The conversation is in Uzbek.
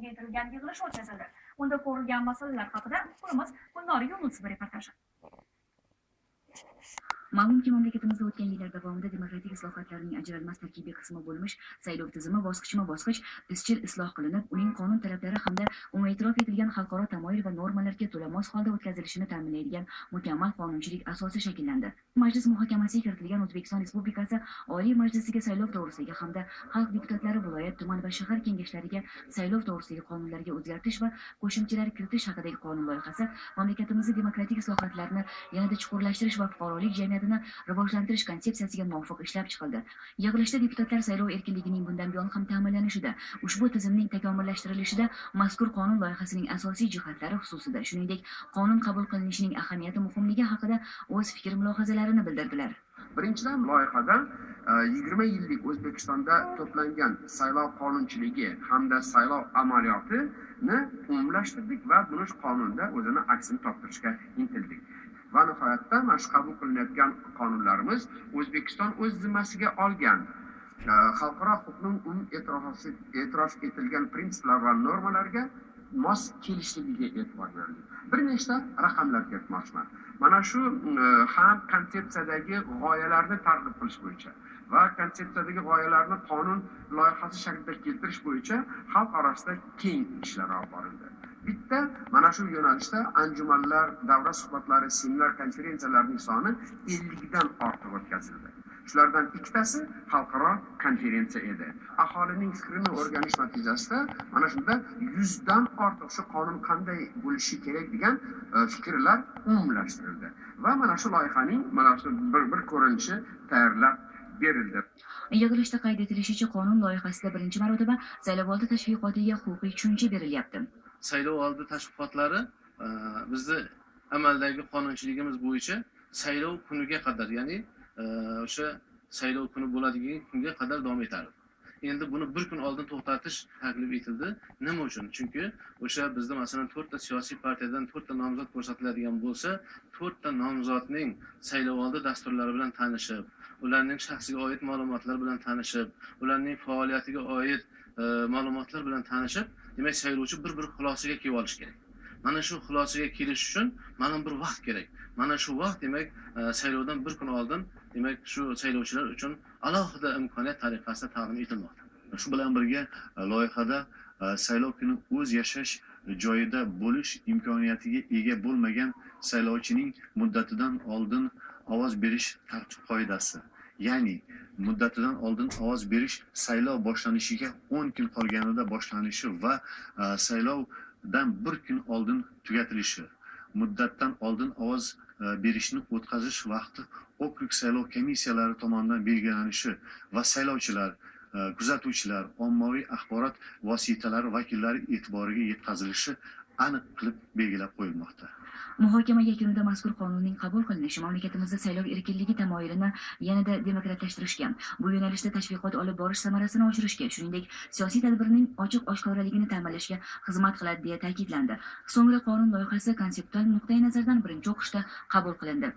kengaytirilgan yig'ilish o'tkazildi. Unda ko'rilgan masalalar haqida muxbirimiz Gulnora Yunusova reportaji. Ma'lumki, mamlakatimizda o'tgan yillar davomida demokratik islohotlarning ajralmas tarkibiy qismi bo'lmish saylov tizimi bosqichma-bosqich izchil isloh qilinib, uning qonun talablari hamda e'tirof etilgan xalqaro tamoyil va normalarga to'la mos holda o'tkazilishini ta'minlaydigan mukammal qonunchilik asosi shakllandi. Majlis muhokamasiga kiritilgan O'zbekiston Respublikasi Oliy Majlisiga saylov to'g'risidagi hamda xalq deputatlari viloyat, tuman va shahar kengashlariga saylov to'g'risidagi qonunlarga o'zgartish va qo'shimchalar kiritish haqidagi qonun loyihasi mamlakatimizda demokratik islohotlarni yanada chuqurlashtirish va fuqarolik jamiyatini rivojlantirish konsepsiyasiga muvofiq ishlab chiqildi. Yig'ilishda deputatlar saylov erkinligining bundan buyon ham ta'minlanishida, ushbu tizimning takomillashtirilishida mazkur qonun loyihasining asosiy jihatlari xususida, shuningdek, qonun qabul qilinishining ahamiyati muhimligi haqida o'z fikr-mulohazalarini bildirdilar. Birinchidan, loyihada 20 yillik O'zbekistonda to'plangan saylov qonunchiligi hamda saylov amaliyotini umumlashtirdik va buni qonunda o'zini aksini toptirishga intildik. Va nihoyatda mana shu qabul qilinayotgan qonunlarimiz O'zbekiston o'z zimmasiga olgan xalqaro huquqning e'tirof etilgan prinsiplar va normalarga mos kelishligiga e'tibor berdik. Bir nechta raqamlarga aytmoqchiman. Mana shu ham konsepsiyadagi g'oyalarni targ'ib qilish bo'yicha va konsepsiyadagi g'oyalarni qonun loyihasi shaklida keltirish bo'yicha xalq orasida keng ishlar olib borildi. Bitta mana shu yo'nalishda anjumanlar, davra suhbatlari, seminar, konferensiyalarning soni 50 dan ortiq o'tkazildi. Shulardan ikkitasi xalqaro konferensiya edi. Aholining fikrini o'rganish natijasida mana shunda 100 dan ortiq shu qonun qanday bo'lishi kerak degan fikrlar umumlashtirildi. Va mana shu loyihaning mana shu bir ko'rinishi tayyorlab berildi. Yig'ilishda qayd etilishicha, qonun loyihasida birinchi marotaba saylovoldi tashviqotiga huquqiy tushuncha berilyapti. Saylovoldi tashviqotlari bizni amaldagi qonunchiligimiz bo'yicha saylov kuniga qadar, ya'ni o'sha saylov kuni bo'ladigan kunga qadar davom etadi. Endi buni bir kun oldin to'xtatish taklif etildi. Nima uchun? Chunki o'sha bizda masalan 4 ta siyosiy partiyadan 4 ta nomzod ko'rsatiladigan bo'lsa, 4 ta nomzodning saylovoldi dasturlari bilan tanishib, ularning shaxsiga oid ma'lumotlar bilan tanishib, ularning faoliyatiga oid ma'lumotlar bilan tanishib, demak saylovchi bir xulosaga kelib olish kerak. Mana shu xulosaga kelish uchun ma'lum bir vaqt kerak. Mana shu vaqt demak saylovdan bir kun oldin demak shu saylovchilar uchun alohida imkoniyat tariqasida taqdim etilmoqda. Shu bilan birga loyihada saylov kuni o'z yashash joyida bo'lish imkoniyatiga ega bo'lmagan saylovchining muddatidan oldin ovoz berish tartib qoidasi, ya'ni muddatidan oldin ovoz berish saylov boshlanishiga 10 kun qolganida boshlanishi va saylovdan bir kun oldin tugatilishi, muddatdan oldin ovoz berishni o'tkazish vaqti okrug saylov komissiyalari tomonidan belgilanishi va saylovchilar, kuzatuvchilar, ommaviy axborot vositalari vakillari e'tiboriga yetkazilishi aniq qilib belgilab qo'yilmoqda. Muhokama yakunida mazkur qonunning qabul qilinishi mamlakatimizda saylov erkinligi tamoyilini yanada demokratlashtirishga, bu yo'nalishda tashviqot olib borish samarasini oshirishga, shuningdek, siyosiy tadbirning ochiq-oshkoraligini ta'minlashga xizmat qiladi deya ta'kidlandi. So'ngra qonun loyihasi konseptual nuqtai nazardan birinchi o'qishda qabul qilindi.